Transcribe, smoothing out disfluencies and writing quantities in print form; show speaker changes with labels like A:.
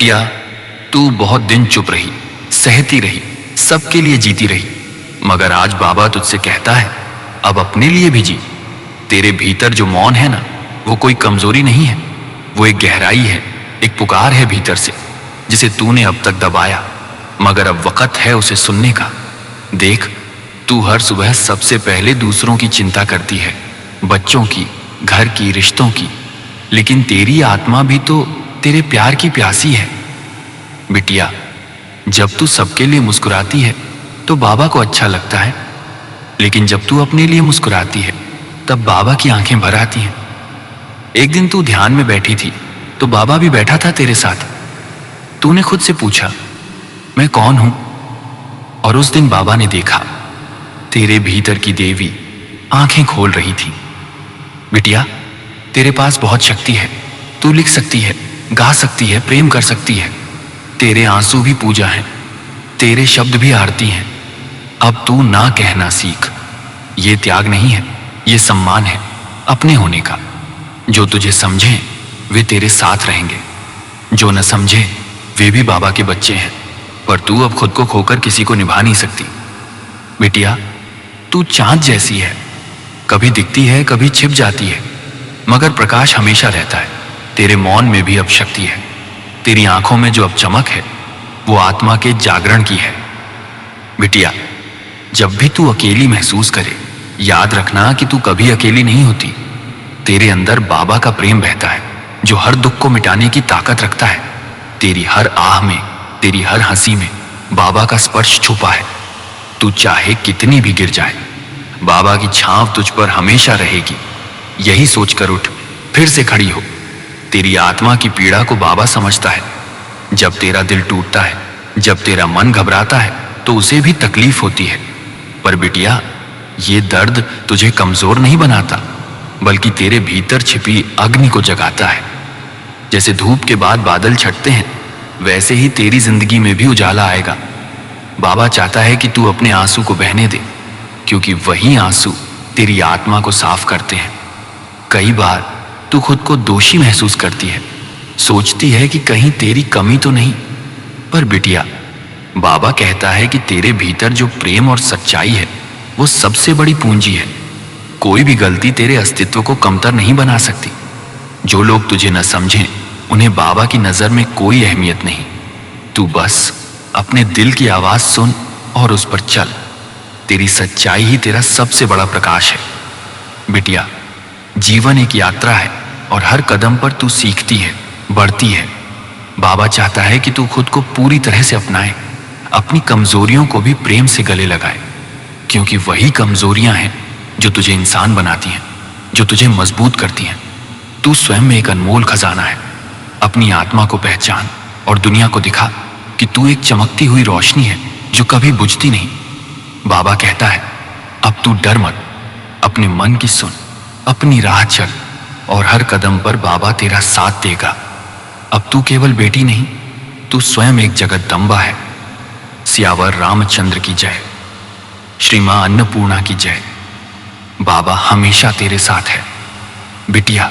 A: बिटिया, तू बहुत दिन चुप रही, सहती रही, सबके लिए जीती रही, मगर आज बाबा तुझसे कहता है अब अपने लिए भी जी। तेरे भीतर जो मौन है ना, वो कोई कमजोरी नहीं है, वो एक गहराई है, एक पुकार है भीतर से, जिसे तूने अब तक दबाया, मगर अब वक्त है उसे सुनने का। देख, तू हर सुबह सबसे पहले दूसरों की चिंता करती है, बच्चों की, घर की, रिश्तों की, लेकिन तेरी आत्मा भी तो तेरे प्यार की प्यासी है। बिटिया, जब तू सबके लिए मुस्कुराती है तो बाबा को अच्छा लगता है, लेकिन जब तू अपने लिए मुस्कुराती है तब बाबा की आंखें भर आती हैं। एक दिन तू ध्यान में बैठी थी तो बाबा भी बैठा था तेरे साथ। तूने खुद से पूछा, मैं कौन हूं? और उस दिन बाबा ने देखा, तेरे भीतर की देवी आंखें खोल रही थी। बिटिया, तेरे पास बहुत शक्ति है, तू लिख सकती है, गा सकती है, प्रेम कर सकती है। तेरे आंसू भी पूजा हैं, तेरे शब्द भी आरती हैं। अब तू ना कहना सीख। ये त्याग नहीं है, ये सम्मान है अपने होने का। जो तुझे समझे वे तेरे साथ रहेंगे, जो न समझे वे भी बाबा के बच्चे हैं, पर तू अब खुद को खोकर किसी को निभा नहीं सकती। बिटिया, तू चांद जैसी है, कभी दिखती है, कभी छिप जाती है, मगर प्रकाश हमेशा रहता है। तेरे मौन में भी अब शक्ति है, तेरी आंखों में जो अब चमक है वो आत्मा के जागरण की है। बिटिया, जब भी तू अकेली महसूस करे, याद रखना कि तू कभी अकेली नहीं होती। तेरे अंदर बाबा का प्रेम बहता है, जो हर दुख को मिटाने की ताकत रखता है। तेरी हर आह में, तेरी हर हंसी में बाबा का स्पर्श छुपा है। तू चाहे कितनी भी गिर जाए, बाबा की छांव तुझ पर हमेशा रहेगी। यही सोचकर उठ, फिर से खड़ी हो। तेरी आत्मा की पीड़ा को बाबा समझता है। जब तेरा दिल टूटता है, जब तेरा मन घबराता है, तो उसे भी तकलीफ होती है। पर बिटिया, ये दर्द तुझे कमजोर नहीं बनाता, बल्कि तेरे भीतर छिपी अग्नि को जगाता है। जैसे धूप के बाद बादल छटते हैं, वैसे ही तेरी जिंदगी में भी उजाला आएगा। बाबा चाहता है कि तू अपने आंसू को बहने दे, क्योंकि वही आंसू तेरी आत्मा को साफ करते हैं। कई बार तू खुद को दोषी महसूस करती है, सोचती है कि कहीं तेरी कमी तो नहीं, पर बिटिया, बाबा कहता है कि तेरे भीतर जो प्रेम और सच्चाई है वो सबसे बड़ी पूंजी है। कोई भी गलती तेरे अस्तित्व को कमतर नहीं बना सकती। जो लोग तुझे न समझें, उन्हें बाबा की नजर में कोई अहमियत नहीं। तू बस अपने दिल की आवाज सुन और उस पर चल। तेरी सच्चाई ही तेरा सबसे बड़ा प्रकाश है। बिटिया, जीवन एक यात्रा है और हर कदम पर तू सीखती है, बढ़ती है। बाबा चाहता है कि तू खुद को पूरी तरह से अपनाए, अपनी कमजोरियों को भी प्रेम से गले लगाए, क्योंकि वही कमजोरियां हैं जो तुझे इंसान बनाती हैं, जो तुझे मजबूत करती हैं। तू स्वयं में एक अनमोल खजाना है। अपनी आत्मा को पहचान और दुनिया को दिखा कि तू एक चमकती हुई रोशनी है जो कभी बुझती नहीं। बाबा कहता है, अब तू डर मत, अपने मन की सुन, अपनी राह चल, और हर कदम पर बाबा तेरा साथ देगा। अब तू केवल बेटी नहीं, तू स्वयं एक जगदम्बा है। सियावर रामचंद्र की जय, श्री मां अन्नपूर्णा की जय। बाबा हमेशा तेरे साथ है। बिटिया,